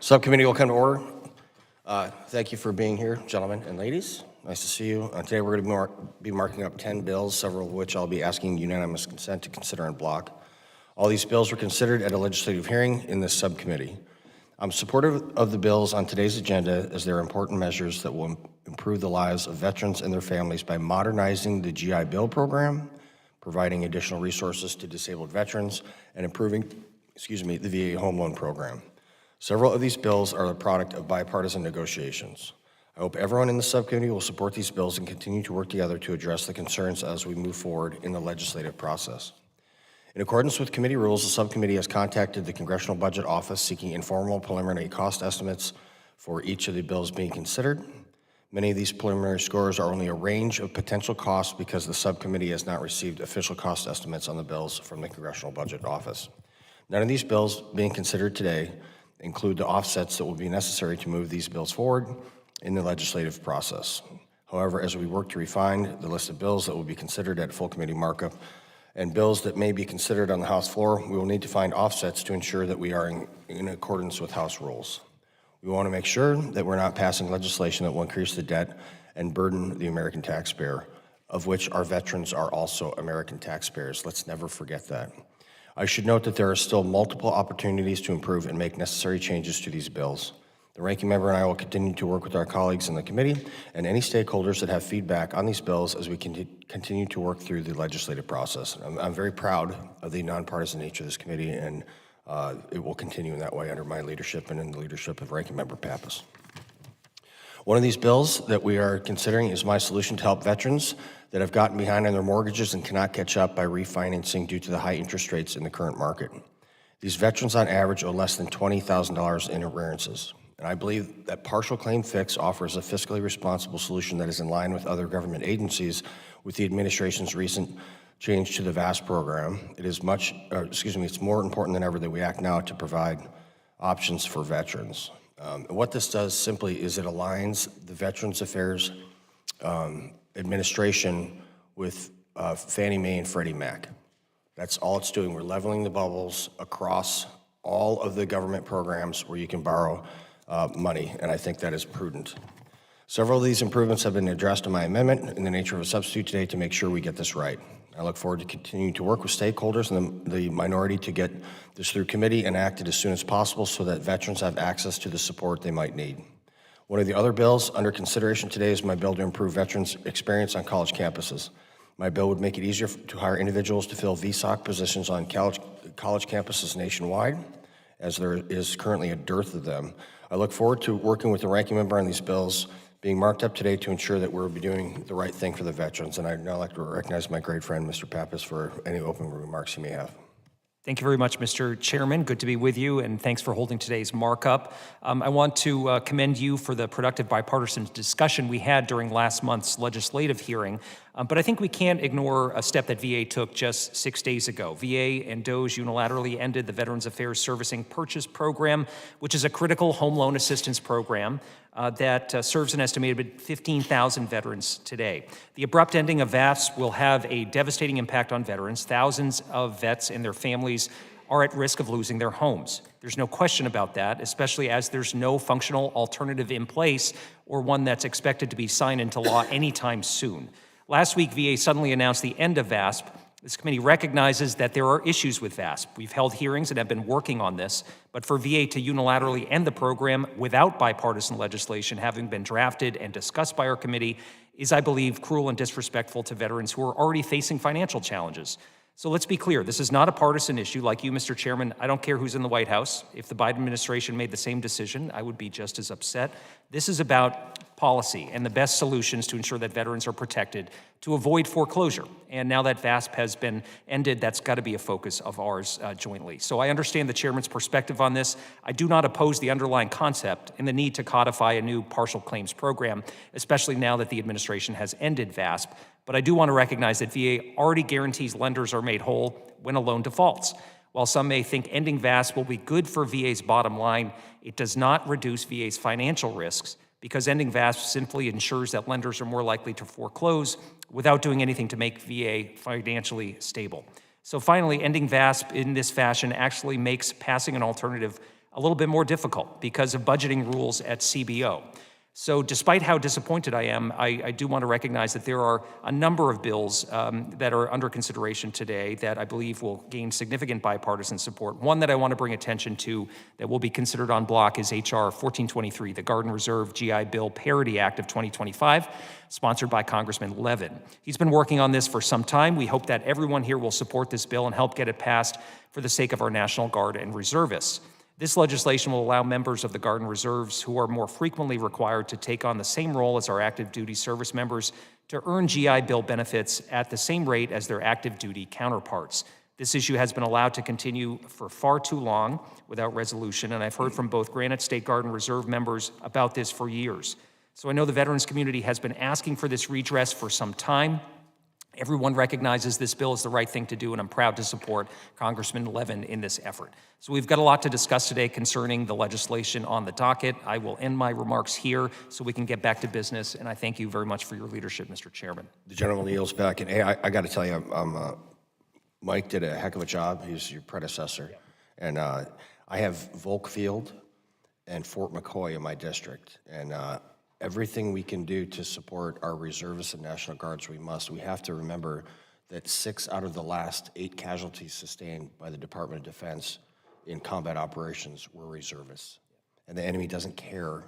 Subcommittee will come to order. Thank you for being here, gentlemen and ladies. Nice to see you. Today we're going to be marking up 10 bills, several of which I'll be asking unanimous consent to consider in block. All these bills were considered at a legislative hearing in this subcommittee. I'm supportive of the bills on today's agenda as they're important measures that will improve the lives of veterans and their families by modernizing the GI Bill program, providing additional resources to disabled veterans, and improving, the VA home loan program. Several of these bills are the product of bipartisan negotiations. I hope everyone in the subcommittee will support these bills and continue to work together to address the concerns as we move forward in the legislative process. In accordance with committee rules, the subcommittee has contacted the Congressional Budget Office seeking informal preliminary cost estimates for each of the bills being considered. Many of these preliminary scores are only a range of potential costs because the subcommittee has not received official cost estimates on the bills from the Congressional Budget Office. None of these bills being considered today include the offsets that will be necessary to move these bills forward in the legislative process. However, as we work to refine the list of bills that will be considered at full committee markup and bills that may be considered on the House floor, we will need to find offsets to ensure that we are in accordance with House rules. We want to make sure that we're not passing legislation that will increase the debt and burden the American taxpayer, of which our veterans are also American taxpayers. Let's never forget that. I should note that there are still multiple opportunities to improve and make necessary changes to these bills. The ranking member and I will continue to work with our colleagues in the committee and any stakeholders that have feedback on these bills as we continue to work through the legislative process. I'm very proud of the nonpartisan nature of this committee, and it will continue in that way under my leadership and in the leadership of Ranking Member Pappas. One of these bills that we are considering is my solution to help veterans that have gotten behind on their mortgages and cannot catch up by refinancing due to the high interest rates in the current market. These veterans on average owe less than $20,000 in arrearances. And I believe that partial claim fix offers a fiscally responsible solution that is in line with other government agencies. With the administration's recent change to the VASP program, it's more important than ever that we act now to provide options for veterans. What this does simply is it aligns the Veterans Affairs Administration with Fannie Mae and Freddie Mac. That's all it's doing. We're leveling the bubbles across all of the government programs where you can borrow money, and I think that is prudent. Several of these improvements have been addressed in my amendment in the nature of a substitute today to make sure we get this right. I look forward to continuing to work with stakeholders and the minority to get this through committee and acted as soon as possible so that veterans have access to the support they might need. One of the other bills under consideration today is my bill to improve veterans' experience on college campuses. My bill would make it easier to hire individuals to fill VSOC positions on college campuses nationwide, as there is currently a dearth of them. I look forward to working with the ranking member on these bills being marked up today to ensure that we'll be doing the right thing for the veterans. And I'd now like to recognize my great friend, Mr. Pappas, for any open remarks he may have. Thank you very much, Mr. Chairman. Good to be with you, and thanks for holding today's markup. I want to commend you for the productive bipartisan discussion we had during last month's legislative hearing, but I think we can't ignore a step that VA took just 6 days ago. VA and DOJ unilaterally ended the Veterans Affairs Servicing Purchase Program, which is a critical home loan assistance program that serves an estimated 15,000 veterans today. The abrupt ending of VASP will have a devastating impact on veterans. Thousands of vets and their families are at risk of losing their homes. There's no question about that, especially as there's no functional alternative in place or one that's expected to be signed into law anytime soon. Last week, VA suddenly announced the end of VASP. This committee recognizes that there are issues with VASP. We've held hearings and have been working on this, but for VA to unilaterally end the program without bipartisan legislation having been drafted and discussed by our committee is, I believe, cruel and disrespectful to veterans who are already facing financial challenges. So let's be clear, this is not a partisan issue. Like you, Mr. Chairman, I don't care who's in the White House. If the Biden administration made the same decision, I would be just as upset. This is about policy and the best solutions to ensure that veterans are protected to avoid foreclosure. And now that VASP has been ended, that's got to be a focus of ours jointly. So I understand the chairman's perspective on this. I do not oppose the underlying concept and the need to codify a new partial claims program, especially now that the administration has ended VASP. But I do want to recognize that VA already guarantees lenders are made whole when a loan defaults. While some may think ending VASP will be good for VA's bottom line, it does not reduce VA's financial risks because ending VASP simply ensures that lenders are more likely to foreclose without doing anything to make VA financially stable. So finally, ending VASP in this fashion actually makes passing an alternative a little bit more difficult because of budgeting rules at CBO. So despite how disappointed I am, I do want to recognize that there are a number of bills that are under consideration today that I believe will gain significant bipartisan support. One that I want to bring attention to that will be considered en bloc is H.R. 1423, the Guard and Reserve GI Bill Parity Act of 2025, sponsored by Congressman Levin. He's been working on this for some time. We hope that everyone here will support this bill and help get it passed for the sake of our National Guard and reservists. This legislation will allow members of the Guard and Reserves who are more frequently required to take on the same role as our active duty service members to earn GI Bill benefits at the same rate as their active duty counterparts. This issue has been allowed to continue for far too long without resolution, and I've heard from both Granite State Guard and Reserve members about this for years. So I know the veterans community has been asking for this redress for some time. Everyone recognizes this bill is the right thing to do, and I'm proud to support Congressman Levin in this effort. So we've got a lot to discuss today concerning the legislation on the docket. I will end my remarks here so we can get back to business, and I thank you very much for your leadership, Mr. Chairman. The gentleman yields back, and hey, I got to tell you, Mike did a heck of a job. He's your predecessor, and I have Volk Field and Fort McCoy in my district, and everything we can do to support our reservists and National Guards, we must. We have to remember that 6 out of the last 8 casualties sustained by the Department of Defense in combat operations were reservists. And the enemy doesn't care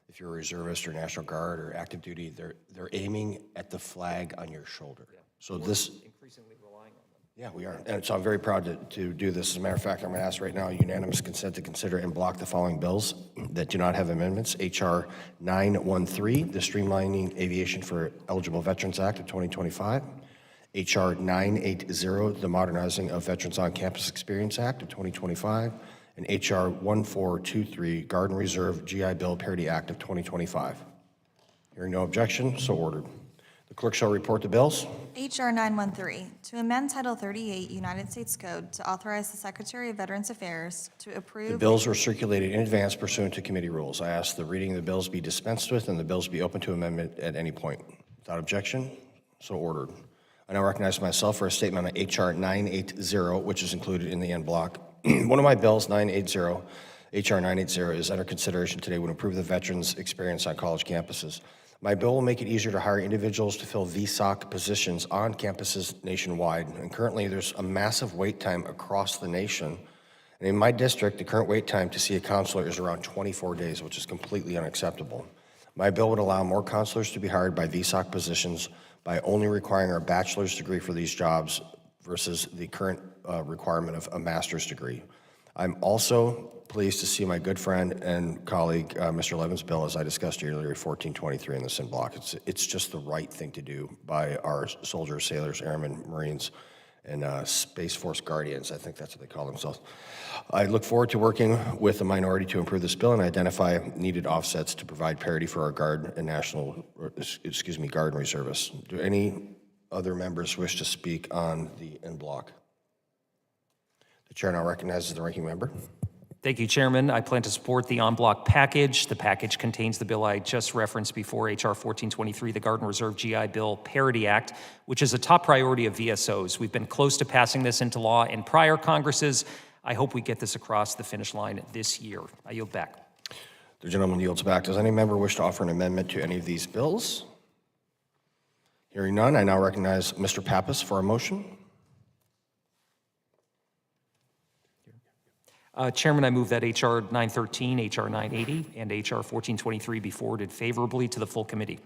if you're a reservist or National Guard or active duty. They're aiming at the flag on your shoulder. So this... Increasingly relying on them. Yeah, we are. And so I'm very proud to do this. As a matter of fact, I'm going to ask right now unanimous consent to consider and block the following bills that do not have amendments. H.R. 913, the Streamlining Aviation for Eligible Veterans Act of 2025. H.R. 980, the Modernizing of Veterans on Campus Experience Act of 2025. And H.R. 1423, Guard and Reserve GI Bill Parity Act of 2025. Hearing no objection, so ordered. The clerk shall report the bills. H.R. 913, to amend Title 38 United States Code to authorize the Secretary of Veterans Affairs to approve. The bills were circulated in advance pursuant to committee rules. I ask the reading of the bills be dispensed with and the bills be open to amendment at any point. Without objection, so ordered. I now recognize myself for a statement on H.R. 980, which is included in the en bloc. One of my bills, 980, H.R. 980, is under consideration today would improve the veterans' experience on college campuses. My bill will make it easier to hire individuals to fill VSOC positions on campuses nationwide. And currently, there's a massive wait time across the nation. And in my district, the current wait time to see a counselor is around 24 days, which is completely unacceptable. My bill would allow more counselors to be hired by VSOC positions by only requiring a bachelor's degree for these jobs versus the current requirement of a master's degree. I'm also pleased to see my good friend and colleague, Mr. Levin's bill, as I discussed earlier, 1423 in this en bloc. It's just the right thing to do by our soldiers, sailors, airmen, Marines, and Space Force Guardians. I think that's what they call themselves. I look forward to working with the minority to improve this bill and identify needed offsets to provide parity for our Guard and Guard and reservists. Do any other members wish to speak on the en bloc? The chair now recognizes the ranking member. Thank you, Chairman. I plan to support the en bloc package. The package contains the bill I just referenced before, H.R. 1423, the Guard and Reserve GI Bill Parity Act, which is a top priority of VSOs. We've been close to passing this into law in prior Congresses. I hope we get this across the finish line this year. I yield back. The gentleman yields back. Does any member wish to offer an amendment to any of these bills? Hearing none, I now recognize Mr. Pappas for a motion. Chairman, I move that H.R. 913, H.R. 980, and H.R. 1423 be forwarded favorably to the full committee.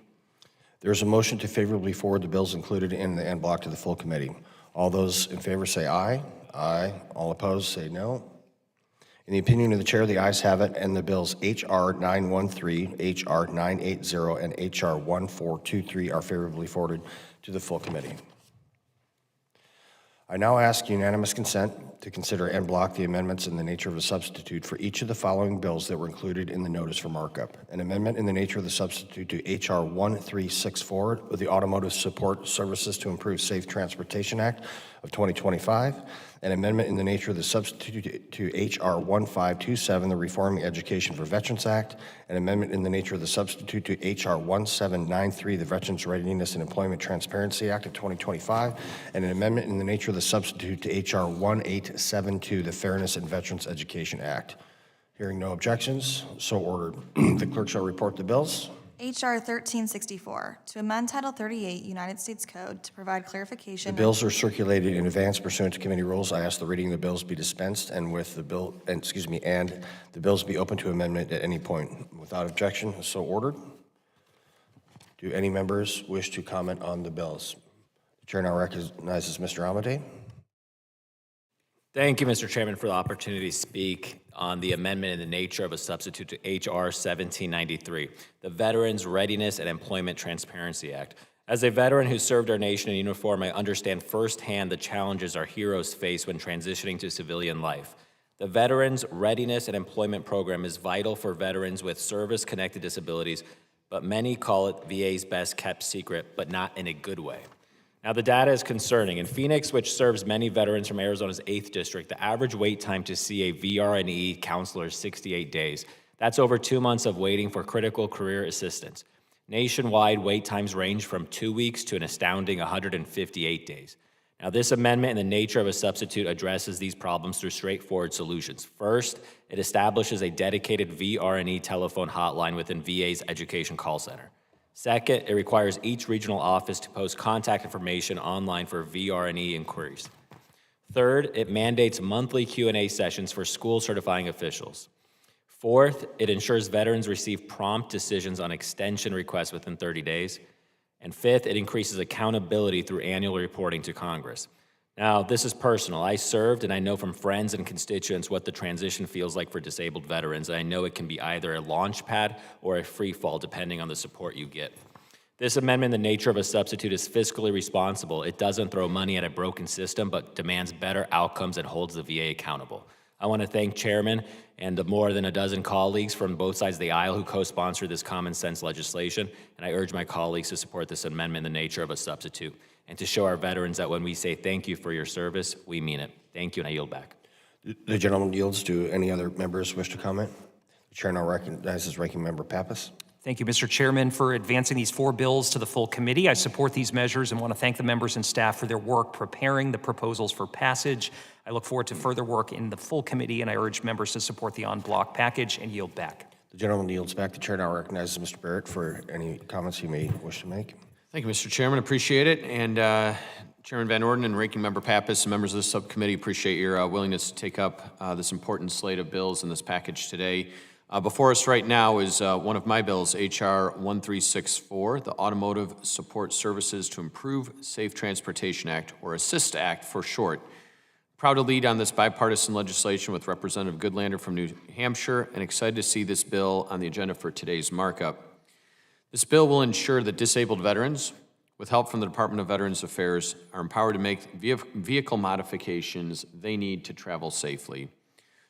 There is a motion to favorably forward the bills included in the en bloc to the full committee. All those in favor say aye. Aye. All opposed say no. In the opinion of the chair, the ayes have it, and the bills H.R. 913, H.R. 980, and H.R. 1423 are favorably forwarded to the full committee. I now ask unanimous consent to consider en bloc the amendments in the nature of a substitute for each of the following bills that were included in the notice for markup. An amendment in the nature of the substitute to H.R. 1364, the Automotive Support Services to Improve Safe Transportation Act of 2025. An amendment in the nature of the substitute to H.R. 1527, the Reforming Education for Veterans Act. An amendment in the nature of the substitute to H.R. 1793, the Veterans Readiness and Employment Transparency Act of 2025. And an amendment in the nature of the substitute to H.R. 1872, the Fairness in Veterans Education Act. Hearing no objections, so ordered. The clerk shall report the bills. H.R. 1364, to amend Title 38 United States Code to provide The clarification. bills are circulated in advance pursuant to committee rules. I ask the reading of the bills be dispensed and the bills be open to amendment at any point. Without objection, so ordered. Do any members wish to comment on the bills? The chair now recognizes Mr. Amade. Thank you, Mr. Chairman, for the opportunity to speak on the amendment in the nature of a substitute to H.R. 1793, the Veterans Readiness and Employment Transparency Act. As a veteran who served our nation in uniform, I understand firsthand the challenges our heroes face when transitioning to civilian life. The Veterans Readiness and Employment Program is vital for veterans with service-connected disabilities, but many call it VA's best kept secret, but not in a good way. Now, the data is concerning. In Phoenix, which serves many veterans from Arizona's 8th District, the average wait time to see a VRNE counselor is 68 days. That's over 2 months of waiting for critical career assistance. Nationwide, wait times range from 2 weeks to an astounding 158 days. Now, this amendment in the nature of a substitute addresses these problems through straightforward solutions. First, it establishes a dedicated VRNE telephone hotline within VA's Education Call Center. Second, it requires each regional office to post contact information online for VRNE inquiries. Third, it mandates monthly Q&A sessions for school certifying officials. Fourth, it ensures veterans receive prompt decisions on extension requests within 30 days. And fifth, it increases accountability through annual reporting to Congress. Now, this is personal. I served, and I know from friends and constituents what the transition feels like for disabled veterans, and I know it can be either a launch pad or a free fall, depending on the support you get. This amendment, in the nature of a substitute, is fiscally responsible. It doesn't throw money at a broken system, but demands better outcomes and holds the VA accountable. I want to thank Chairman and the more than a dozen colleagues from both sides of the aisle who co-sponsored this common sense legislation, and I urge my colleagues to support this amendment in the nature of a substitute, and to show our veterans that when we say thank you for your service, we mean it. Thank you, and I yield back. The gentleman yields. Do any other members wish to comment? The chair now recognizes Ranking Member Pappas. Thank you, Mr. Chairman, for advancing these 4 bills to the full committee. I support these measures and want to thank the members and staff for their work preparing the proposals for passage. I look forward to further work in the full committee, and I urge members to support the en-bloc package and yield back. The gentleman yields back. The chair now recognizes Mr. Barrett for any comments he may wish to make. Thank you, Mr. Chairman. Appreciate it. And Chairman Van Orden and Ranking Member Pappas and members of the subcommittee, appreciate your willingness to take up this important slate of bills in this package today. Before us right now is one of my bills, H.R. 1364, the Automotive Support Services to Improve Safe Transportation Act, or ASSIST Act for short. Proud to lead on this bipartisan legislation with Representative Goodlander from New Hampshire, and excited to see this bill on the agenda for today's markup. This bill will ensure that disabled veterans, with help from the Department of Veterans Affairs, are empowered to make vehicle modifications they need to travel safely.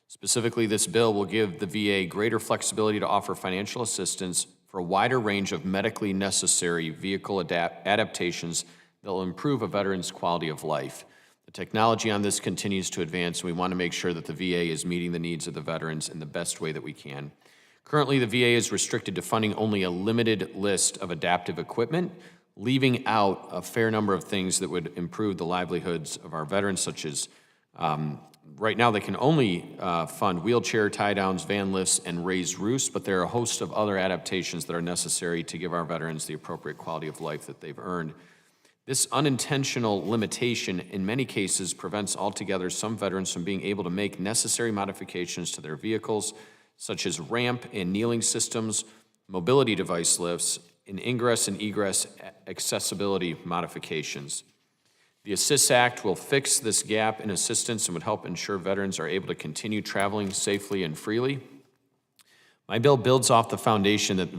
Specifically, this bill will give the VA greater flexibility to offer financial assistance for a wider range of medically necessary vehicle adaptations that will improve a veteran's quality of life. The technology on this continues to advance, and we want to make sure that the VA is meeting the needs of the veterans in the best way that we can. Currently, the VA is restricted to funding only a limited list of adaptive equipment, leaving out a fair number of things that would improve the livelihoods of our veterans, such as right now they can only fund wheelchair tie-downs, van lifts, and raised roofs, but there are a host of other adaptations that are necessary to give our veterans the appropriate quality of life that they've earned. This unintentional limitation in many cases prevents altogether some veterans from being able to make necessary modifications to their vehicles, such as ramp and kneeling systems, mobility device lifts, and ingress and egress accessibility modifications. The ASSIST Act will fix this gap in assistance and would help ensure veterans are able to continue traveling safely and freely. My bill builds off the foundation that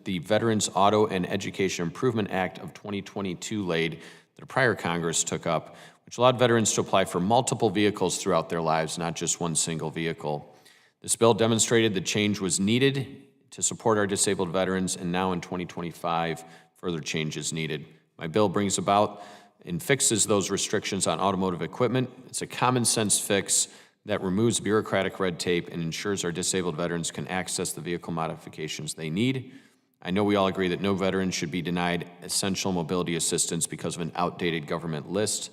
the Veterans Auto and Education Improvement Act of 2022 laid that a prior Congress took up, which allowed veterans to apply for multiple vehicles throughout their lives, not just one single vehicle. This bill demonstrated that change was needed to support our disabled veterans, and now in 2025, further change is needed. My bill brings about and fixes those restrictions on automotive equipment. It's a common sense fix that removes bureaucratic red tape and ensures our disabled veterans can access the vehicle modifications they need. I know we all agree that no veteran should be denied essential mobility assistance because of an outdated government list.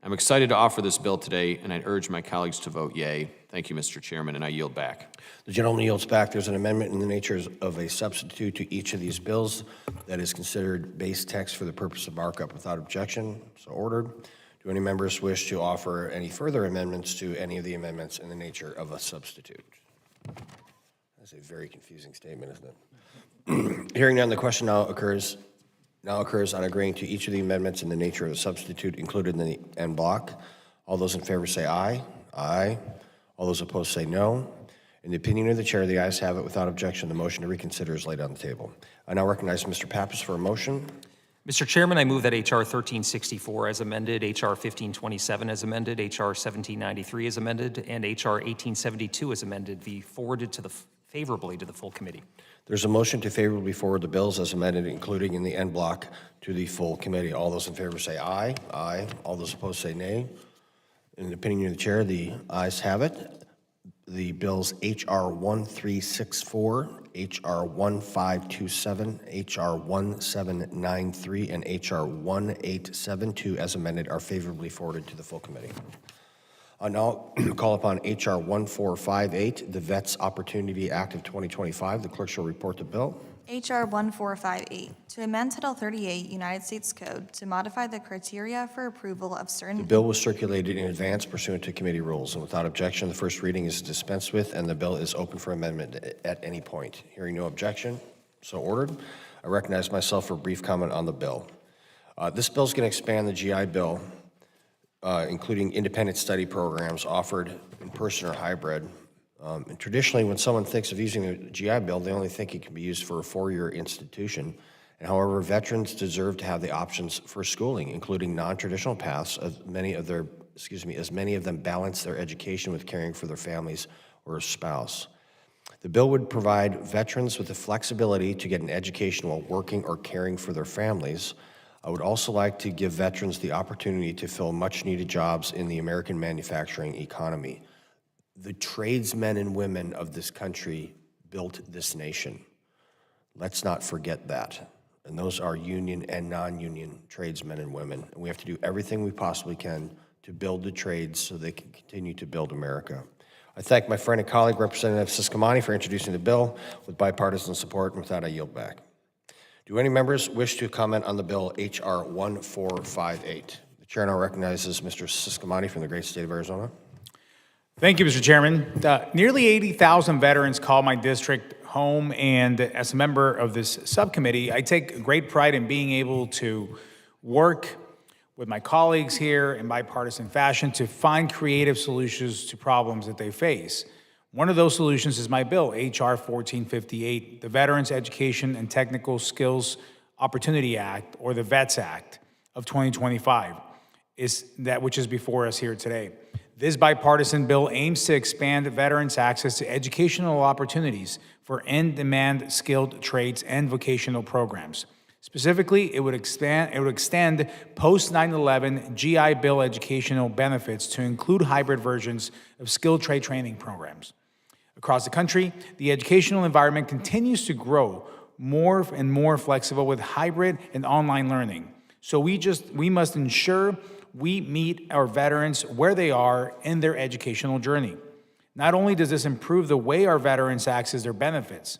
I'm excited to offer this bill today, and I urge my colleagues to vote yea. Thank you, Mr. Chairman, and I yield back. The gentleman yields back. There's an amendment in the nature of a substitute to each of these bills that is considered base text for the purpose of markup without objection. So ordered. Do any members wish to offer any further amendments to any of the amendments in the nature of a substitute? That's a very confusing statement, isn't it? Hearing none, the question now occurs on agreeing to each of the amendments in the nature of a substitute included in the en bloc. All those in favor say aye. Aye. All those opposed say no. In the opinion of the chair, the ayes have it. Without objection, the motion to reconsider is laid on the table. I now recognize Mr. Pappas for a motion. Mr. Chairman, I move that H.R. 1364 as amended, H.R. 1527 as amended, H.R. 1793 as amended, and H.R. 1872 as amended be forwarded favorably to the full committee. There's a motion to favorably forward the bills as amended, including in the en bloc, to the full committee. All those in favor say aye. Aye. All those opposed say nay. In the opinion of the chair, the ayes have it. The bills H.R. 1364, H.R. 1527, H.R. 1793, and H.R. 1872 as amended are favorably forwarded to the full committee. I now call upon H.R. 1458, the Vets Opportunity Act of 2025. The clerk shall report the bill. H.R. 1458, to amend Title 38 United States Code to modify the criteria for approval of The certain... bill was circulated in advance pursuant to committee rules, and without objection, the first reading is dispensed with, and the bill is open for amendment at any point. Hearing no objection, so ordered. I recognize myself for a brief comment on the bill. This bill is going to expand the GI Bill, including independent study programs offered in person or hybrid. And traditionally, when someone thinks of using the GI Bill, they only think it can be used for a four-year institution. And however, veterans deserve to have the options for schooling, including non-traditional paths, as many of them balance their education with caring for their families or a spouse. The bill would provide veterans with the flexibility to get an education while working or caring for their families. I would also like to give veterans the opportunity to fill much-needed jobs in the American manufacturing economy. The tradesmen and women of this country built this nation. Let's not forget that. And those are union and non-union tradesmen and women. And we have to do everything we possibly can to build the trades so they can continue to build America. I thank my friend and colleague, Representative Subcommittee, for introducing the bill with bipartisan support, and with that, I yield back. Do any members wish to comment on the bill H.R. 1458? The chair now recognizes Mr. Subcommittee from the great state of Arizona. Thank you, Mr. Chairman. Nearly 80,000 veterans call my district home, and as a member of this subcommittee, I take great pride in being able to work with my colleagues here in bipartisan fashion to find creative solutions to problems that they face. One of those solutions is my bill, H.R. 1458, the Veterans Education and Technical Skills Opportunity Act, or the VETS Act of 2025, which is before us here today. This bipartisan bill aims to expand veterans' access to educational opportunities for in-demand skilled trades and vocational programs. Specifically, it would extend post-9/11 GI Bill educational benefits to include hybrid versions of skilled trade training programs. Across the country, the educational environment continues to grow more and more flexible with hybrid and online learning. So we must ensure we meet our veterans where they are in their educational journey. Not only does this improve the way our veterans access their benefits,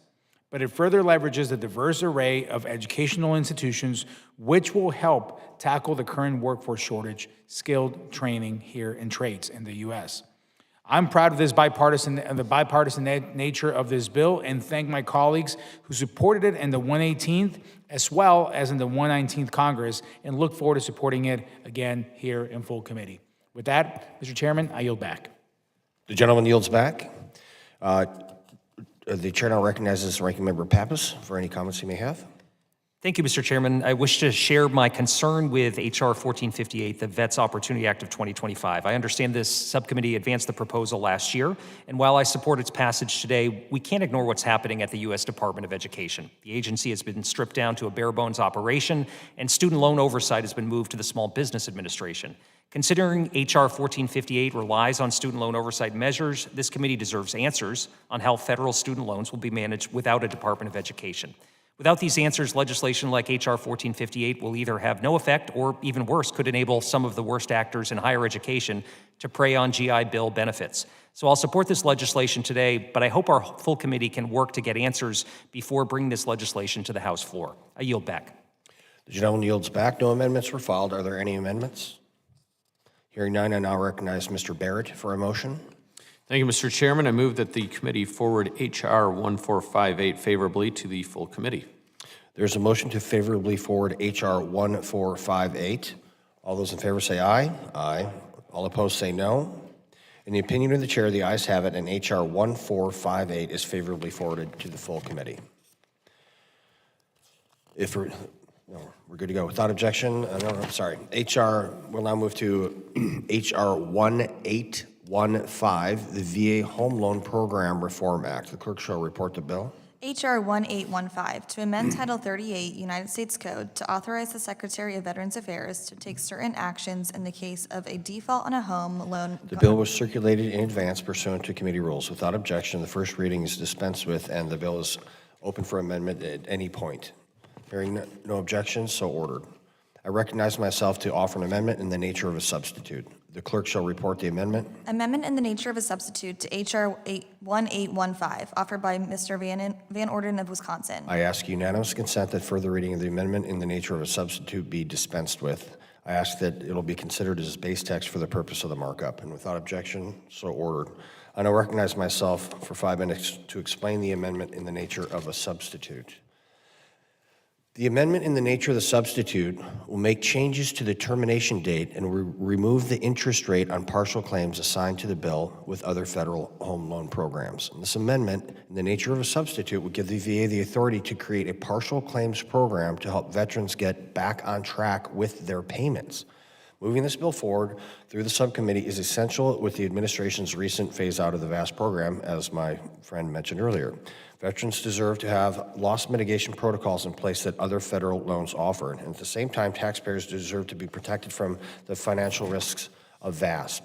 but it further leverages the diverse array of educational institutions, which will help tackle the current workforce shortage, skilled training here in trades in the U.S. I'm proud of the bipartisan nature of this bill, and thank my colleagues who supported it in the 118th as well as in the 119th Congress, and look forward to supporting it again here in full committee. With that, Mr. Chairman, I yield back. The gentleman yields back. The chair now recognizes Ranking Member Pappas for any comments he may have. Thank you, Mr. Chairman. I wish to share my concern with H.R. 1458, the Vets Opportunity Act of 2025. I understand this subcommittee advanced the proposal last year, and while I support its passage today, we can't ignore what's happening at the U.S. Department of Education. The agency has been stripped down to a bare-bones operation, and student loan oversight has been moved to the Small Business Administration. Considering H.R. 1458 relies on student loan oversight measures, this committee deserves answers on how federal student loans will be managed without a Department of Education. Without these answers, legislation like H.R. 1458 will either have no effect or, even worse, could enable some of the worst actors in higher education to prey on GI Bill benefits. So I'll support this legislation today, but I hope our full committee can work to get answers before bringing this legislation to the House floor. I yield back. The gentleman yields back. No amendments were filed. Are there any amendments? Hearing none, I now recognize Mr. Barrett for a motion. Thank you, Mr. Chairman. I move that the committee forward H.R. 1458 favorably to the full committee. There's a motion to favorably forward H.R. 1458. All those in favor say aye. Aye. All opposed say no. In the opinion of the chair, the ayes have it, and H.R. 1458 is favorably forwarded to the full committee. We're good to go. Without objection, we'll now move to H.R. 1815, the VA Home Loan Program Reform Act. The clerk shall report the bill. H.R. 1815, to amend Title 38 United States Code to authorize the Secretary of Veterans Affairs to take certain actions in the case of a default on a home loan. The bill was circulated in advance pursuant to committee rules. Without objection, the first reading is dispensed with, and the bill is open for amendment at any point. Hearing no objections, so ordered. I recognize myself to offer an amendment in the nature of a substitute. The clerk shall report the amendment. Amendment in the nature of a substitute to H.R. 1815, offered by Mr. Van Orden of Wisconsin. I ask unanimous consent that further reading of the amendment in the nature of a substitute be dispensed with. I ask that it'll be considered as base text for the purpose of the markup, and without objection, so ordered. I now recognize myself for 5 minutes to explain the amendment in the nature of a substitute. The amendment in the nature of the substitute will make changes to the termination date and remove the interest rate on partial claims assigned to the bill with other federal home loan programs. And this amendment in the nature of a substitute would give the VA the authority to create a partial claims program to help veterans get back on track with their payments. Moving this bill forward through the subcommittee is essential with the administration's recent phase out of the VAST program, as my friend mentioned earlier. Veterans deserve to have loss mitigation protocols in place that other federal loans offer. And at the same time, taxpayers deserve to be protected from the financial risks of VASP.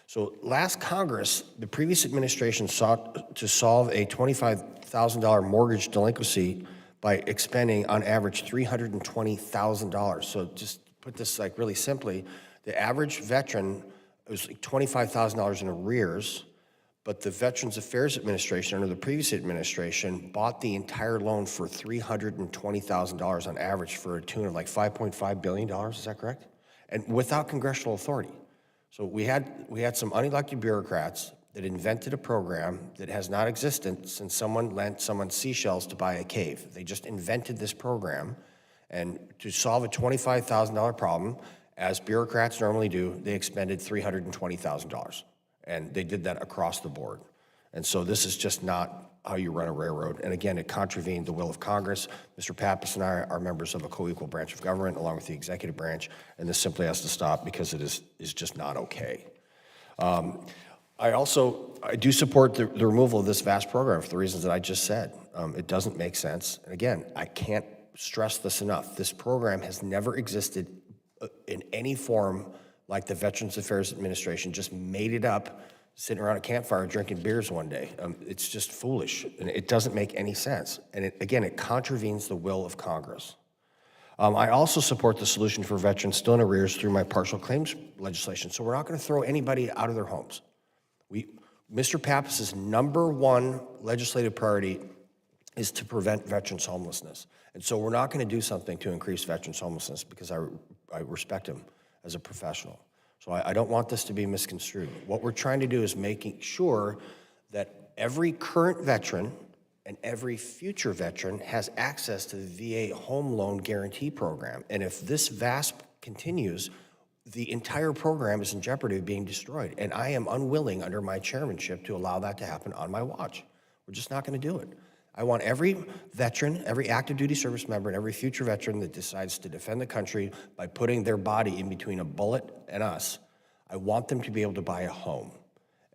So last Congress, the previous administration sought to solve a $25,000 mortgage delinquency by expending, on average, $320,000. So just put this like really simply, the average veteran was like $25,000 in arrears, but the Veterans Affairs Administration, under the previous administration, bought the entire loan for $320,000 on average for a tune of like $5.5 billion, is that correct? And without congressional authority. So we had some unelected bureaucrats that invented a program that has not existed since someone lent someone seashells to buy a cave. They just invented this program, and to solve a $25,000 problem, as bureaucrats normally do, they expended $320,000. And they did that across the board. And so this is just not how you run a railroad. And again, it contravened the will of Congress. Mr. Pappas and I are members of a co-equal branch of government along with the executive branch, and this simply has to stop because it is just not okay. I do support the removal of this vast program for the reasons that I just said. It doesn't make sense. And again, I can't stress this enough. This program has never existed in any form like the Veterans Affairs Administration just made it up, sitting around a campfire drinking beers one day. It's just foolish, and it doesn't make any sense. And it contravenes the will of Congress. I also support the solution for veterans still in arrears through my partial claims legislation. So we're not going to throw anybody out of their homes. Mr. Pappas's #1 legislative priority is to prevent veterans homelessness. And so we're not going to do something to increase veterans homelessness because I respect him as a professional. So I don't want this to be misconstrued. What we're trying to do is making sure that every current veteran and every future veteran has access to the VA Home Loan Guarantee Program. And if this VASP continues, the entire program is in jeopardy of being destroyed. And I am unwilling under my chairmanship to allow that to happen on my watch. We're just not going to do it. I want every veteran, every active duty service member, and every future veteran that decides to defend the country by putting their body in between a bullet and us, I want them to be able to buy a home.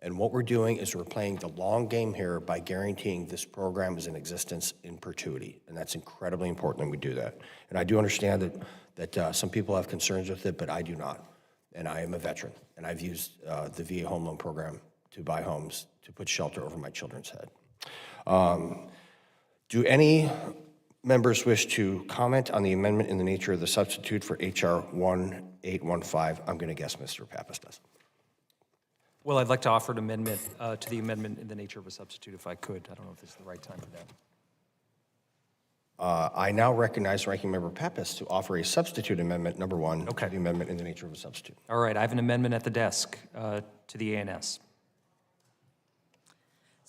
And what we're doing is we're playing the long game here by guaranteeing this program is in existence in perpetuity. And that's incredibly important that we do that. And I do understand that some people have concerns with it, but I do not. And I am a veteran, and I've used the VA Home Loan Program to buy homes, to put shelter over my children's head. Do any members wish to comment on the amendment in the nature of the substitute for H.R. 1815? I'm going to guess Mr. Pappas does. Well, I'd like to offer an amendment to the amendment in the nature of a substitute if I could. I don't know if this is the right time for that. I now recognize Ranking Member Pappas to offer a substitute amendment, number 1, Okay. to the amendment in the nature of a substitute. All right, I have an amendment at the desk to the ANS.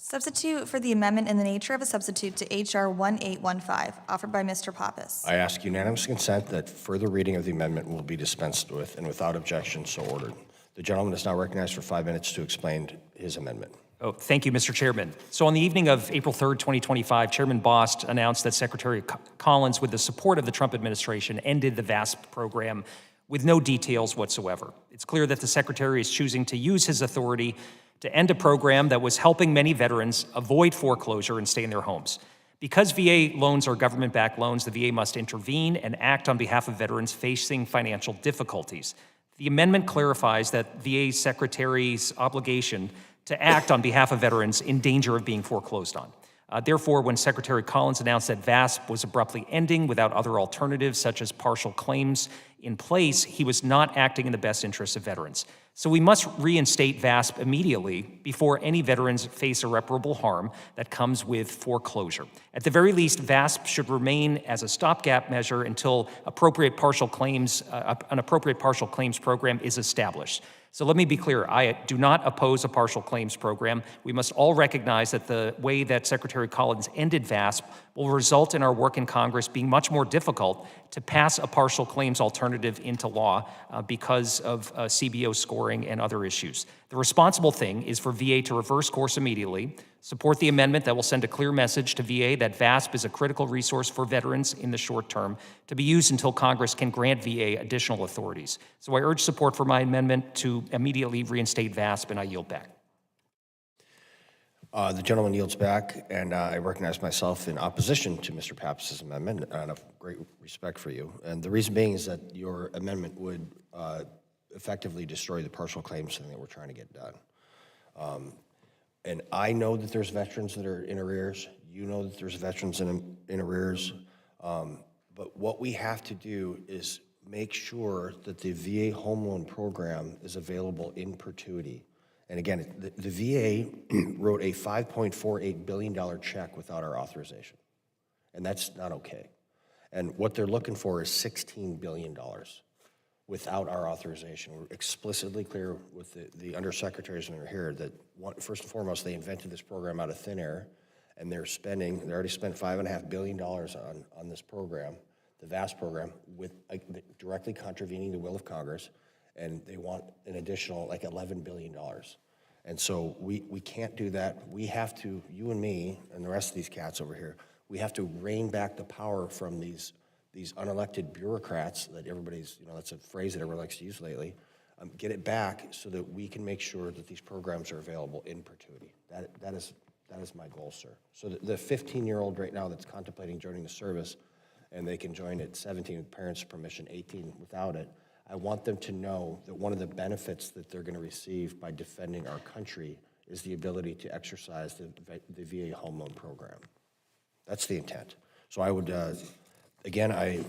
Substitute for the amendment in the nature of a substitute to H.R. 1815, offered by Mr. Pappas. I ask unanimous consent that further reading of the amendment will be dispensed with, and without objection, so ordered. The gentleman is now recognized for 5 minutes to explain his amendment. Oh, thank you, Mr. Chairman. So on the evening of April 3rd, 2025, Chairman Bost announced that Secretary Collins, with the support of the Trump administration, ended the VASP program with no details whatsoever. It's clear that the Secretary is choosing to use his authority to end a program that was helping many veterans avoid foreclosure and stay in their homes. Because VA loans are government-backed loans, the VA must intervene and act on behalf of veterans facing financial difficulties. The amendment clarifies that VA Secretary's obligation to act on behalf of veterans in danger of being foreclosed on. Therefore, when Secretary Collins announced that VASP was abruptly ending without other alternatives, such as partial claims in place, he was not acting in the best interests of veterans. So we must reinstate VASP immediately before any veterans face irreparable harm that comes with foreclosure. At the very least, VASP should remain as a stopgap measure until an appropriate partial claims program is established. So let me be clear, I do not oppose a partial claims program. We must all recognize that the way that Secretary Collins ended VASP will result in our work in Congress being much more difficult to pass a partial claims alternative into law because of CBO scoring and other issues. The responsible thing is for VA to reverse course immediately, support the amendment that will send a clear message to VA that VASP is a critical resource for veterans in the short term to be used until Congress can grant VA additional authorities. So I urge support for my amendment to immediately reinstate VASP, and I yield back. The gentleman yields back, and I recognize myself in opposition to Mr. Pappas' amendment, and I have great respect for you. And the reason being is that your amendment would effectively destroy the partial claims thing that we're trying to get done. And I know that there's veterans that are in arrears. You know that there's veterans in arrears. But what we have to do is make sure that the VA home loan program is available in perpetuity. And again, the VA wrote a $5.48 billion check without our authorization. And that's not okay. And what they're looking for is $16 billion without our authorization. We're explicitly clear with the undersecretaries that are here that, first and foremost, they invented this program out of thin air, and they already spent $5.5 billion on this program, the VASP program, with directly contravening the will of Congress, and they want an additional like $11 billion. And so we can't do that. We have to, you and me and the rest of these cats over here, we have to rein back the power from these unelected bureaucrats that everybody's, that's a phrase that everyone likes to use lately, get it back so that we can make sure that these programs are available in perpetuity. That is my goal, sir. So the 15-year-old right now that's contemplating joining the service, and they can join at 17 with parents' permission, 18 without it, I want them to know that one of the benefits that they're going to receive by defending our country is the ability to exercise the VA home loan program. That's the intent. So I would, again, I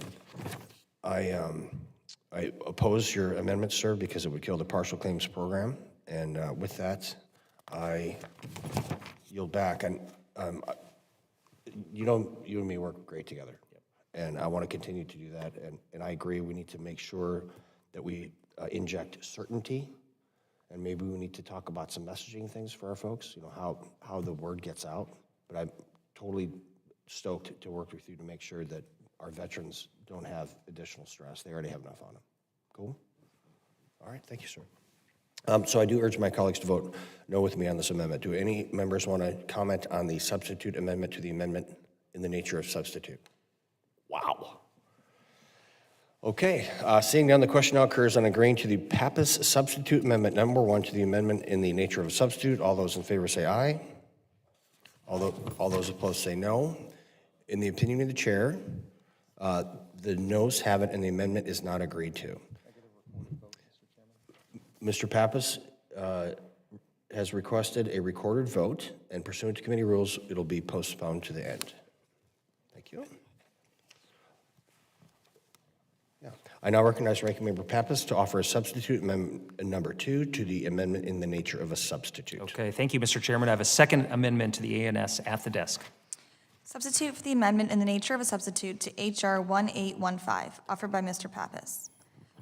oppose your amendment, sir, because it would kill the partial claims program. And with that, I yield back. And you and me work great together. And I want to continue to do that. And I agree, we need to make sure that we inject certainty. And maybe we need to talk about some messaging things for our folks, how the word gets out. But I'm totally stoked to work with you to make sure that our veterans don't have additional stress. They already have enough on them. Cool? All right, thank you, sir. So I do urge my colleagues to vote no with me on this amendment. Do any members want to comment on the substitute amendment to the amendment in the nature of substitute? Wow. Okay, seeing none, the question now occurs on agreeing to the Pappas substitute amendment number 1 to the amendment in the nature of a substitute. All those in favor say aye. All those opposed say no. In the opinion of the chair, the noes have it and the amendment is not agreed to. Mr. Pappas has requested a recorded vote, and pursuant to committee rules, it'll be postponed to the end. Thank you. I now recognize Ranking Member Pappas to offer a substitute amendment number 2 to the amendment in the nature of a substitute. Okay, thank you, Mr. Chairman. I have a second amendment to the ANS at the desk. Substitute for the amendment in the nature of a substitute to H.R. 1815, offered by Mr. Pappas.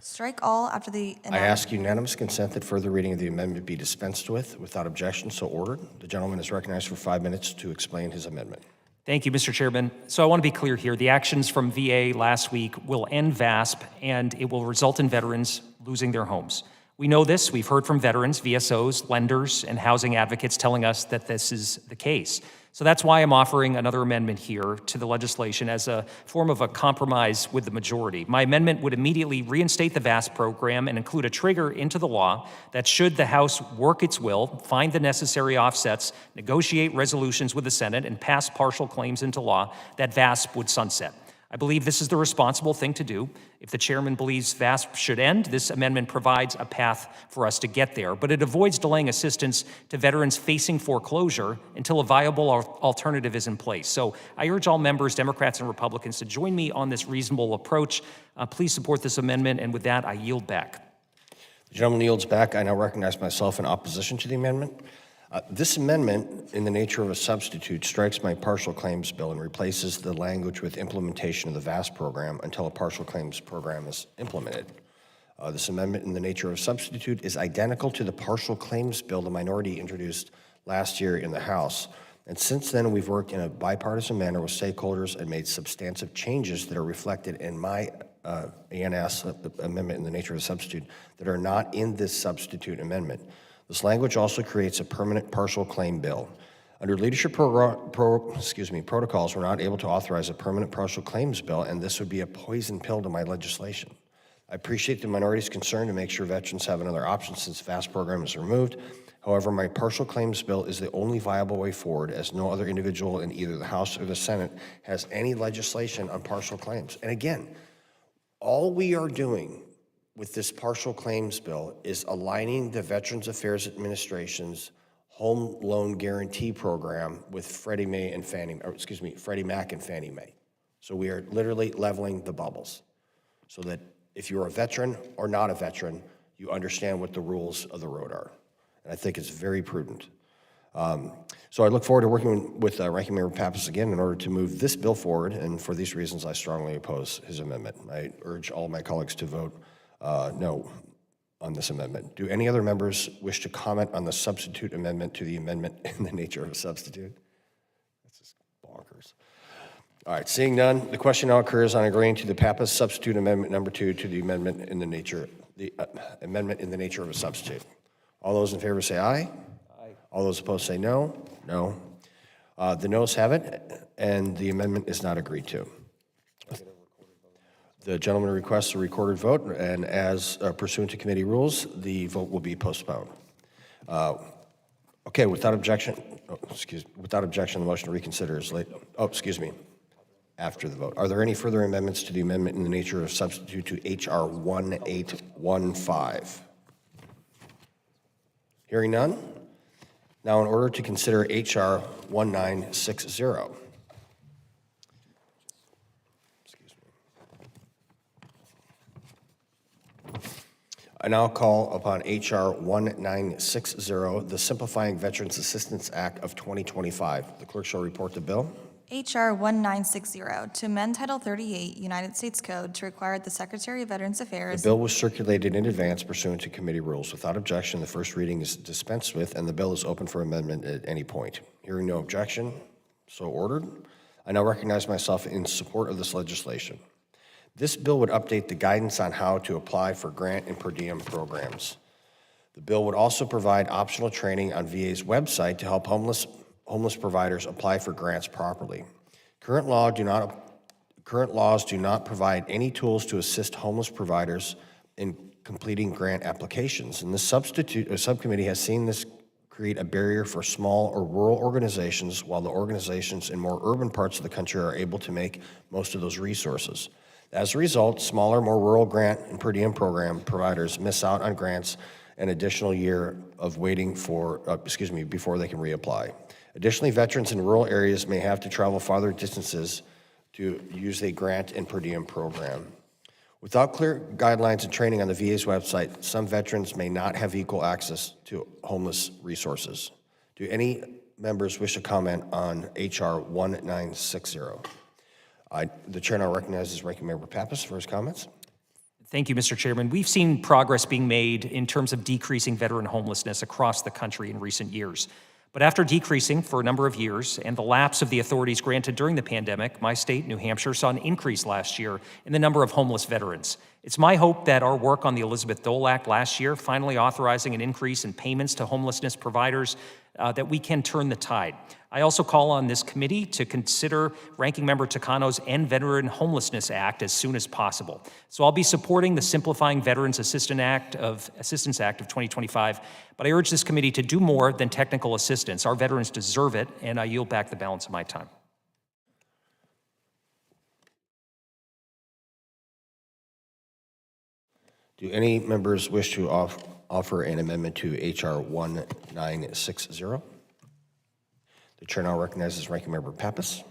Strike all after the... I ask unanimous consent that further reading of the amendment be dispensed with. Without objection, so ordered. The gentleman is recognized for 5 minutes to explain his amendment. Thank you, Mr. Chairman. So I want to be clear here. The actions from VA last week will end VASP, and it will result in veterans losing their homes. We know this. We've heard from veterans, VSOs, lenders, and housing advocates telling us that this is the case. So that's why I'm offering another amendment here to the legislation as a form of a compromise with the majority. My amendment would immediately reinstate the VASP program and include a trigger into the law that should the House work its will, find the necessary offsets, negotiate resolutions with the Senate, and pass partial claims into law, that VASP would sunset. I believe this is the responsible thing to do. If the chairman believes VASP should end, this amendment provides a path for us to get there, but it avoids delaying assistance to veterans facing foreclosure until a viable alternative is in place. So I urge all members, Democrats and Republicans, to join me on this reasonable approach. Please support this amendment, and with that, I yield back. The gentleman yields back. I now recognize myself in opposition to the amendment. This amendment, in the nature of a substitute, strikes my partial claims bill and replaces the language with implementation of the VASP program until a partial claims program is implemented. This amendment, in the nature of a substitute, is identical to the partial claims bill the minority introduced last year in the House. And since then, we've worked in a bipartisan manner with stakeholders and made substantive changes that are reflected in my ANS amendment in the nature of a substitute that are not in this substitute amendment. This language also creates a permanent partial claim bill. Under leadership protocols, we're not able to authorize a permanent partial claims bill, and this would be a poison pill to my legislation. I appreciate the minority's concern to make sure veterans have another option since VASP program is removed. However, my partial claims bill is the only viable way forward, as no other individual in either the House or the Senate has any legislation on partial claims. And again, all we are doing with this partial claims bill is aligning the Veterans Affairs Administration's home loan guarantee program with Freddie Mac and Fannie Mae. So we are literally leveling the bubbles so that if you're a veteran or not a veteran, you understand what the rules of the road are. And I think it's very prudent. So I look forward to working with Ranking Member Pappas again in order to move this bill forward, and for these reasons, I strongly oppose his amendment. I urge all my colleagues to vote no on this amendment. Do any other members wish to comment on the substitute amendment to the amendment in the nature of a substitute? That's just bonkers. All right, seeing none, the question now occurs on agreeing to the Pappas substitute amendment number 2 to the amendment in the nature, amendment in the nature of a substitute. All those in favor say aye. Aye. All those opposed say no. No. The noes have it, and the amendment is not agreed to. The gentleman requests a recorded vote, and as pursuant to committee rules, the vote will be postponed. Okay, without objection, the motion to reconsider is late. After the vote. Are there any further amendments to the amendment in the nature of substitute to H.R. 1815? Hearing none. Now, in order to consider H.R. 1960. I now call upon H.R. 1960, the Simplifying Veterans Assistance Act of 2025. The clerk shall report the bill. H.R. 1960, to amend Title 38, United States Code to require the Secretary of Veterans Affairs. The bill was circulated in advance pursuant to committee rules. Without objection, the first reading is dispensed with, and the bill is open for amendment at any point. Hearing no objection, so ordered. I now recognize myself in support of this legislation. This bill would update the guidance on how to apply for grant and per diem programs. The bill would also provide optional training on VA's website to help homeless providers apply for grants properly. Current laws do not provide any tools to assist homeless providers in completing grant applications. And this subcommittee has seen this create a barrier for small or rural organizations, while the organizations in more urban parts of the country are able to make most of those resources. As a result, smaller, more rural grant and per diem program providers miss out on grants an additional year of waiting for, before they can reapply. Additionally, veterans in rural areas may have to travel farther distances to use a grant and per diem program. Without clear guidelines and training on the VA's website, some veterans may not have equal access to homeless resources. Do any members wish to comment on HR 1960? The chair now recognizes Ranking Member Pappas for his comments. Thank you, Mr. Chairman. We've seen progress being made in terms of decreasing veteran homelessness across the country in recent years. But after decreasing for a number of years and the lapse of the authorities granted during the pandemic, my state, New Hampshire, saw an increase last year in the number of homeless veterans. It's my hope that our work on the Elizabeth Dole Act last year, finally authorizing an increase in payments to homelessness providers, that we can turn the tide. I also call on this committee to consider Ranking Member Takano's End Veteran Homelessness Act as soon as possible. So I'll be supporting the Simplifying Veterans Assistance Act of 2025, but I urge this committee to do more than technical assistance. Our veterans deserve it, and I yield back the balance of my time. Do any members wish to offer an amendment to HR 1960? The chair now recognizes Ranking Member Pappas.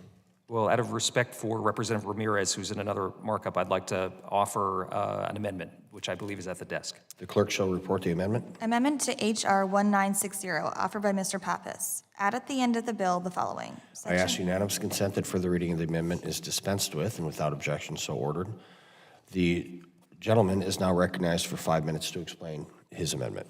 Well, out of respect for Representative Ramirez, who's in another markup, I'd like to offer an amendment, which I believe is at the desk. The clerk shall report the amendment. Amendment to HR 1960, offered by Mr. Pappas. Add at the end of the bill the following. I ask unanimous consent that further reading of the amendment is dispensed with and without objection so ordered. The gentleman is now recognized for 5 minutes to explain his amendment.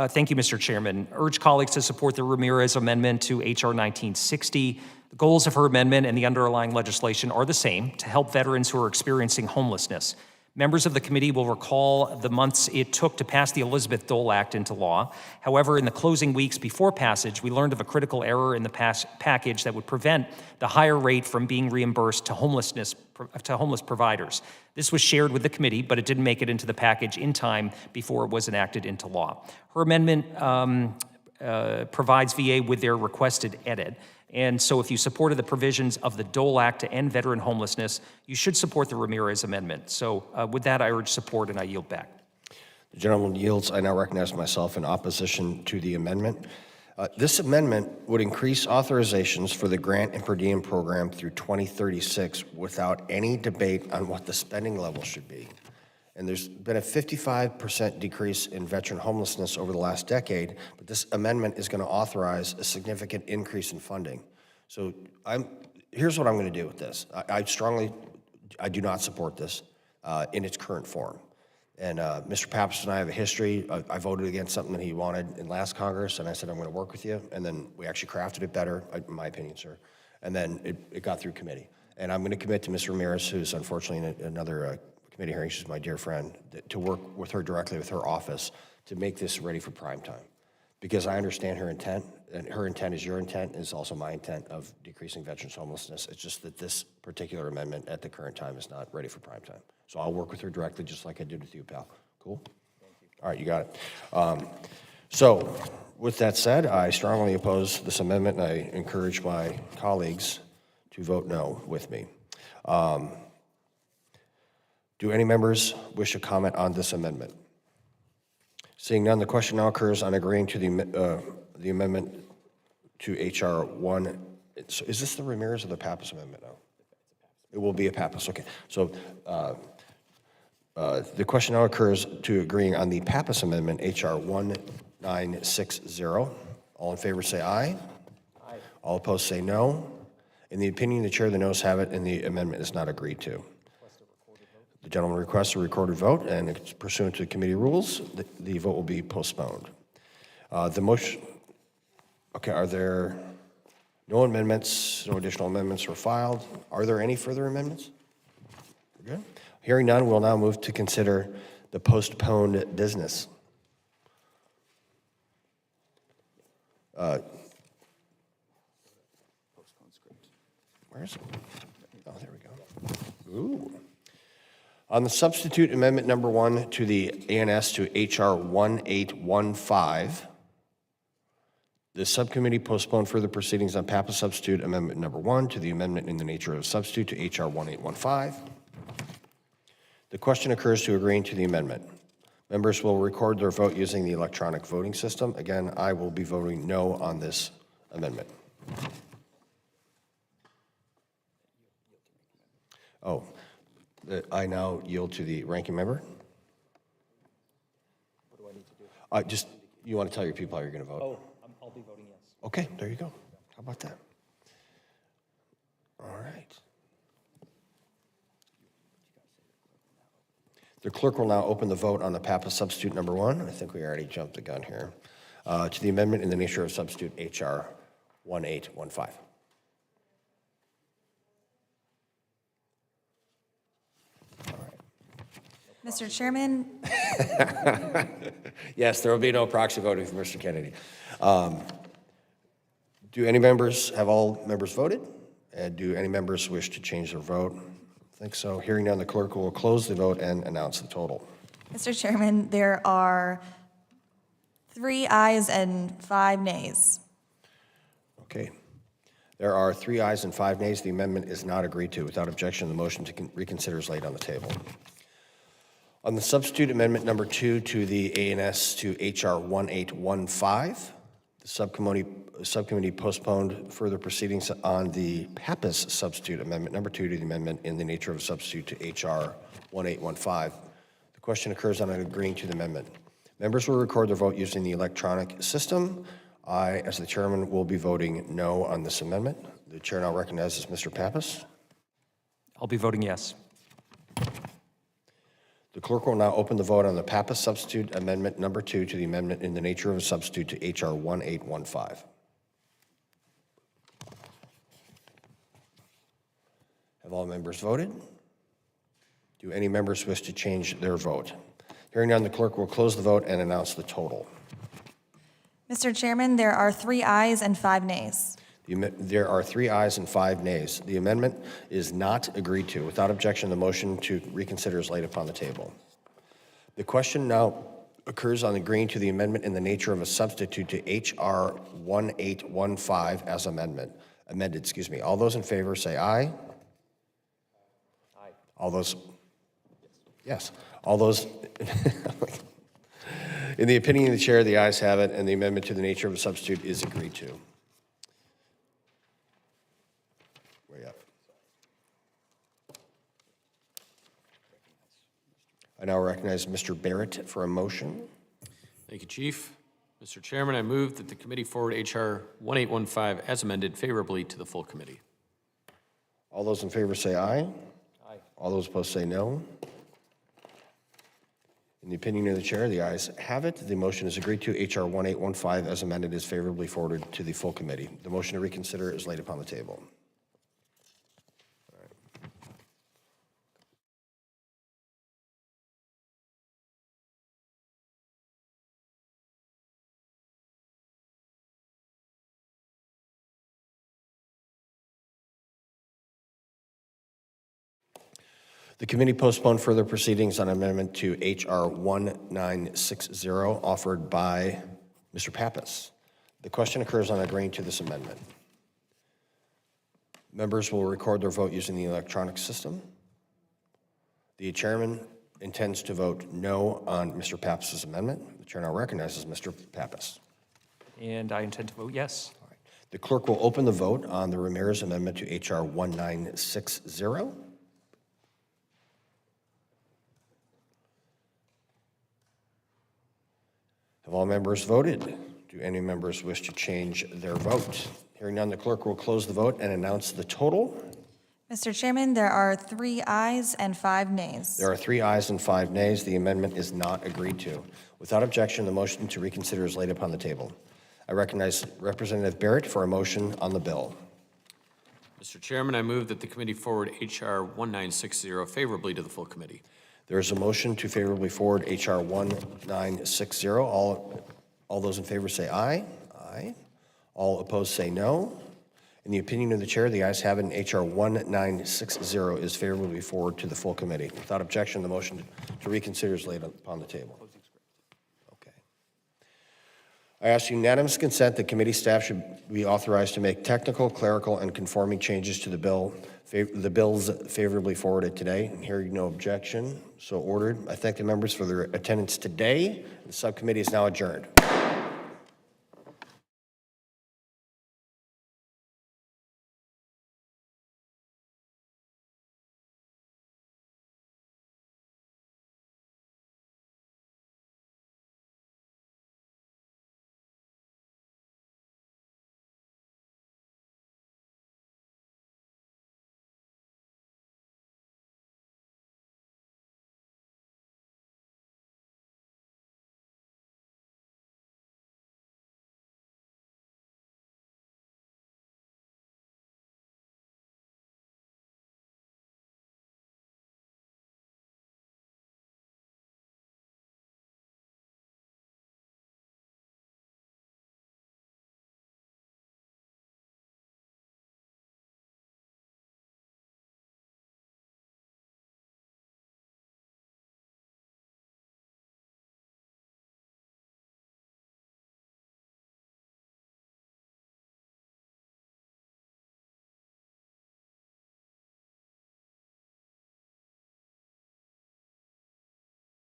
Thank you, Mr. Chairman. Urge colleagues to support the Ramirez amendment to HR 1960. The goals of her amendment and the underlying legislation are the same: to help veterans who are experiencing homelessness. Members of the committee will recall the months it took to pass the Elizabeth Dole Act into law. However, in the closing weeks before passage, we learned of a critical error in the package that would prevent the higher rate from being reimbursed to homeless providers. This was shared with the committee, but it didn't make it into the package in time before it was enacted into law. Her amendment provides VA with their requested edit. And so if you supported the provisions of the Dole Act to end veteran homelessness, you should support the Ramirez amendment. So with that, I urge support and I yield back. The gentleman yields. I now recognize myself in opposition to the amendment. This amendment would increase authorizations for the grant and per diem program through 2036 without any debate on what the spending level should be. And there's been a 55% decrease in veteran homelessness over the last decade, but this amendment is going to authorize a significant increase in funding. So here's what I'm going to do with this. I do not support this in its current form. And Mr. Pappas and I have a history. I voted against something that he wanted in last Congress, and I said, I'm going to work with you. And then we actually crafted it better, in my opinion, sir. And then it got through committee. And I'm going to commit to Ms. Ramirez, who's unfortunately in another committee hearing, she's my dear friend, to work with her directly with her office to make this ready for prime time. Because I understand her intent, and her intent is your intent, is also my intent of decreasing veterans' homelessness. It's just that this particular amendment at the current time is not ready for prime time. So I'll work with her directly just like I did with you, pal. Cool? Thank you. All right, you got it. So with that said, I strongly oppose this amendment, and I encourage my colleagues to vote no with me. Do any members wish to comment on this amendment? Seeing none, the question now occurs on agreeing to the amendment to HR 1. So is this the Ramirez or the Pappas amendment now? It will be a Pappas, okay. So the question now occurs to agreeing on the Pappas amendment, HR 1960. All in favor say aye. Aye. All opposed say no. In the opinion of the chair, the noes have it, and the amendment is not agreed to. The gentleman requests a recorded vote, and it's pursuant to committee rules, the vote will be postponed. The motion, okay, are there no amendments, no additional amendments were filed? Are there any further amendments? We're good. Hearing none, we'll now move to consider the postponed business. Where is it? Oh, there we go. Ooh. On the substitute amendment number 1 to the ANS to HR 1815, the subcommittee postponed further proceedings on Pappas substitute amendment number 1 to the amendment in the nature of substitute to HR 1815. The question occurs to agreeing to the amendment. Members will record their vote using the electronic voting system. Again, I will be voting no on this amendment. Oh. I now yield to the ranking member. What do I need to do? Just, you want to tell your people how you're going to vote? Oh, I'll be voting yes. Okay, there you go. How about that? All right. The clerk will now open the vote on the Pappas substitute number 1. I think we already jumped the gun here. To the amendment in the nature of substitute HR 1815. Mr. Chairman, Yes, there will be no proxy voting for Mr. Kennedy. Do any members, have all members voted? And do any members wish to change their vote? I think so. Hearing none, the clerk will close the vote and announce the total. Mr. Chairman, there are 3 ayes and 5 nays. Okay. There are 3 ayes and 5 nays. The amendment is not agreed to. Without objection, the motion to reconsider is laid on the table. On the substitute amendment number 2 to the ANS to HR 1815, the subcommittee postponed further proceedings on the Pappas substitute amendment number 2 to the amendment in the nature of a substitute to HR 1815. The question occurs on agreeing to the amendment. Members will record their vote using the electronic system. I, as the chairman, will be voting no on this amendment. The chair now recognizes Mr. Pappas. I'll be voting yes. The clerk will now open the vote on the Pappas substitute amendment number 2 to the amendment in the nature of a substitute to HR 1815. Have all members voted? Do any members wish to change their vote? Hearing none, the clerk will close the vote and announce the total. Mr. Chairman, there are 3 ayes and 5 nays. There are 3 ayes and 5 nays. The amendment is not agreed to. Without objection, the motion to reconsider is laid upon the table. The question now occurs on agreeing to the amendment in the nature of a substitute to HR 1815 as amended. All those in favor say aye. Aye. All those, yes. All those, in the opinion of the chair, the ayes have it, and the amendment to the nature of a substitute is agreed to. Way up. I now recognize Mr. Barrett for a motion. Thank you, Chief. Mr. Chairman, I move that the committee forward HR 1815 as amended favorably to the full committee. All those in favor say aye. Aye. All those opposed say no. In the opinion of the chair, the ayes have it. The motion is agreed to. HR 1815 as amended is favorably forwarded to the full committee. The motion to reconsider is laid upon the table. The committee postponed further proceedings on amendment to HR 1960 offered by Mr. Pappas. The question occurs on agreeing to this amendment. Members will record their vote using the electronic system. The chairman intends to vote no on Mr. Pappas's amendment. The chair now recognizes Mr. Pappas. And I intend to vote yes. All right. The clerk will open the vote on the Ramirez amendment to HR 1960. Have all members voted? Do any members wish to change their vote? Hearing none, the clerk will close the vote and announce the total. Mr. Chairman, there are 3 ayes and 5 nays. There are 3 ayes and 5 nays. The amendment is not agreed to. Without objection, the motion to reconsider is laid upon the table. I recognize Representative Barrett for a motion on the bill. Mr. Chairman, I move that the committee forward HR 1960 favorably to the full committee. There is a motion to favorably forward HR 1960. All those in favor say aye. Aye. All opposed say no. In the opinion of the chair, the ayes have it, and HR 1960 is favorably forwarded to the full committee. Without objection, the motion to reconsider is laid upon the table. Okay. I ask unanimous consent that committee staff should be authorized to make technical, clerical, and conforming changes to the bills favorably forwarded today. Hearing no objection, so ordered. I thank the members for their attendance today. The subcommittee is now adjourned.